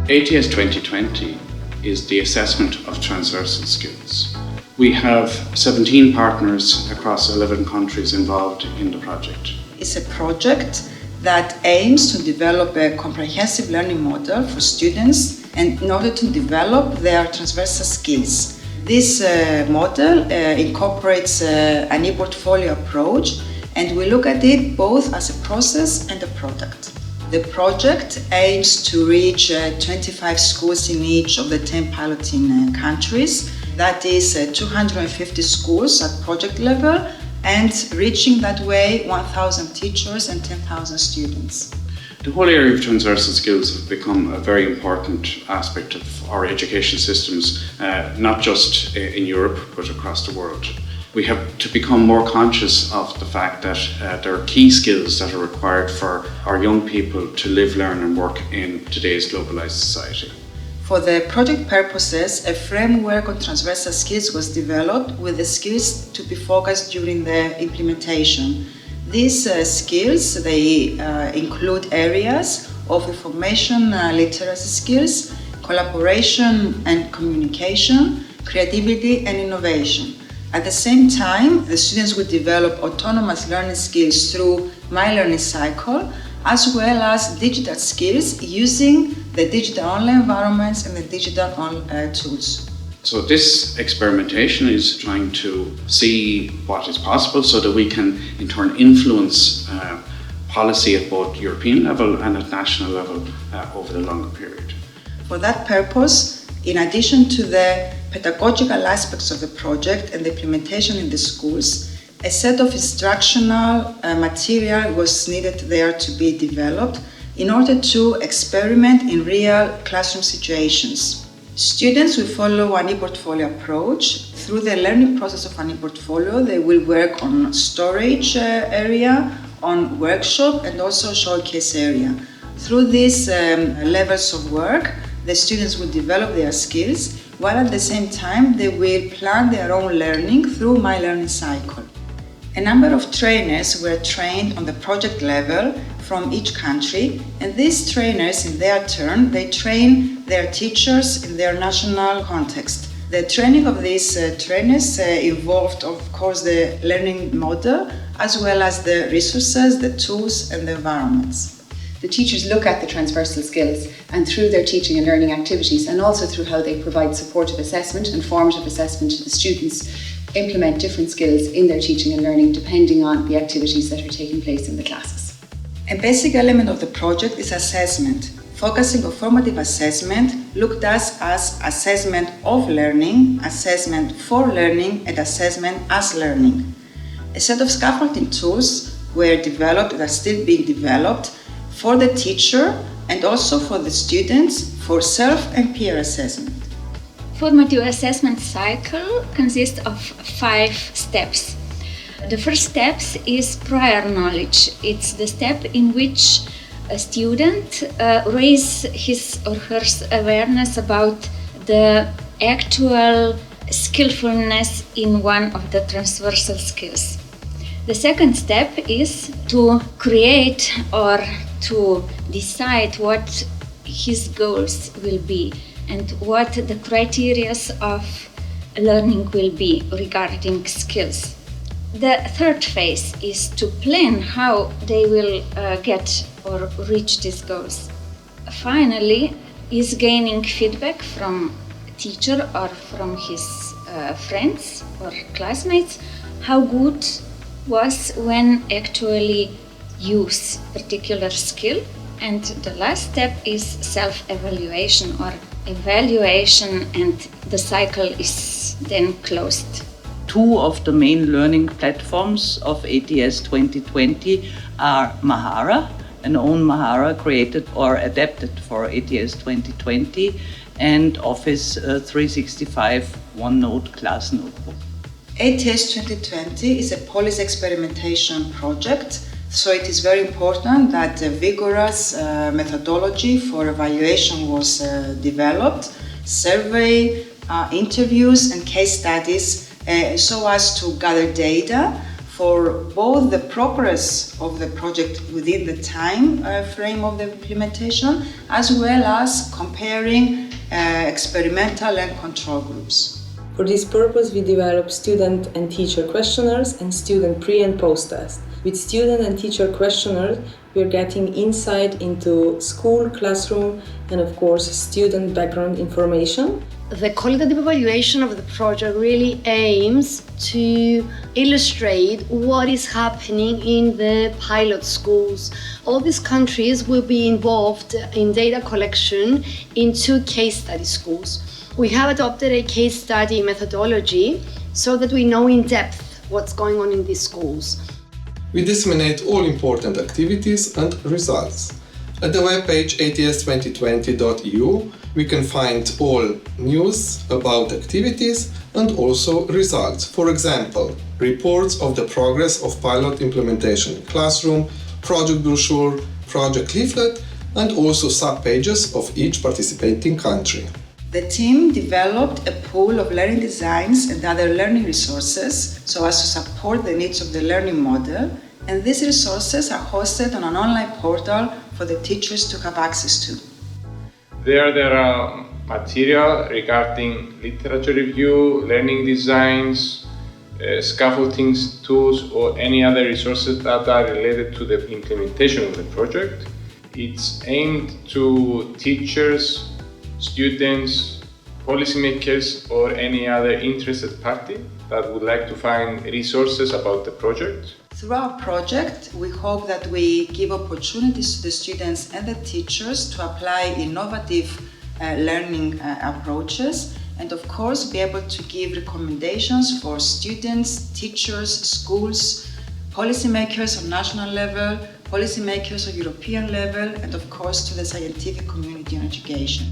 ATS 2020 is the assessment of transversal skills. We have 17 partners across 11 countries involved in the project. It's a project that aims to develop a comprehensive learning model for students and in order to develop their transversal skills. This model incorporates an e-portfolio approach, and we look at it both as a process and a product. The project aims to reach 25 schools in each of the 10 piloting countries. That is 250 schools at project level, and reaching that way 1,000 teachers and 10,000 students. The whole area of transversal skills has become a very important aspect of our education systems, not just in Europe, but across the world. We have to become more conscious of the fact that there are key skills that are required for our young people to live, learn and work in today's globalized society. For the project purposes, a framework on transversal skills was developed with the skills to be focused during the implementation. These skills, they include areas of information literacy skills, collaboration and communication, creativity and innovation. At the same time, the students will develop autonomous learning skills through My Learning Cycle, as well as digital skills using the digital online environments and the digital tools. So this experimentation is trying to see what is possible so that we can in turn influence policy at both European level and at national level over the longer period. For that purpose, in addition to the pedagogical aspects of the project and the implementation in the schools, a set of instructional material was needed there to be developed in order to experiment in real classroom situations. Students will follow an e-portfolio approach. Through the learning process of an e-portfolio, they will work on storage area, on workshop and also showcase area. Through these levels of work, the students will develop their skills, while at the same time they will plan their own learning through My Learning Cycle. A number of trainers were trained on the project level from each country, and these trainers in their turn, they train their teachers in their national context. The training of these trainers involved, of course, the learning model, as well as the resources, the tools and the environments. The teachers look at the transversal skills and through their teaching and learning activities, and also through how they provide supportive assessment and formative assessment to the students, implement different skills in their teaching and learning depending on the activities that are taking place in the classes. A basic element of the project is assessment. Focusing on formative assessment looked at as assessment of learning, assessment for learning and assessment as learning. A set of scaffolding tools were developed and are still being developed for the teacher and also for the students for self and peer assessment. Formative assessment cycle consists of 5 steps. The first step is prior knowledge. It's the step in which a student raises his or her awareness about the actual skillfulness in one of the transversal skills. The second step is to create or to decide what his goals will be and what the criteria of learning will be regarding skills. The third phase is to plan how they will get or reach these goals. Finally, is gaining feedback from teacher or from his friends or classmates how good was when actually use particular skill. And the last step is self-evaluation or evaluation, and the cycle is then closed. 2 of the main learning platforms of ATS 2020 are Mahara, an own Mahara created or adapted for ATS 2020, and Office 365 OneNote class notebook. ATS 2020 is a policy experimentation project, so it is very important that a vigorous methodology for evaluation was developed, survey, interviews and case studies so as to gather data for both the progress of the project within the time frame of the implementation, as well as comparing experimental and control groups. For this purpose, we develop student and teacher questionnaires and student pre- and post-tests. With student and teacher questionnaires, we are getting insight into school, classroom, and of course, student background information. The qualitative evaluation of the project really aims to illustrate what is happening in the pilot schools. All these countries will be involved in data collection in 2 case study schools. We have adopted a case study methodology so that we know in depth what's going on in these schools. We disseminate all important activities and results. At the webpage ATS2020.eu, we can find all news about activities and also results. For example, reports of the progress of pilot implementation in classroom, project brochure, project leaflet, and also sub-pages of each participating country. The team developed a pool of learning designs and other learning resources so as to support the needs of the learning model, and these resources are hosted on an online portal for the teachers to have access to. There are material regarding literature review, learning designs, scaffolding tools, or any other resources that are related to the implementation of the project. It's aimed to teachers, students, policymakers, or any other interested party that would like to find resources about the project. Through our project, we hope that we give opportunities to the students and the teachers to apply innovative learning approaches, and of course be able to give recommendations for students, teachers, schools, policymakers on national level, policymakers on European level, and of course to the scientific community on education.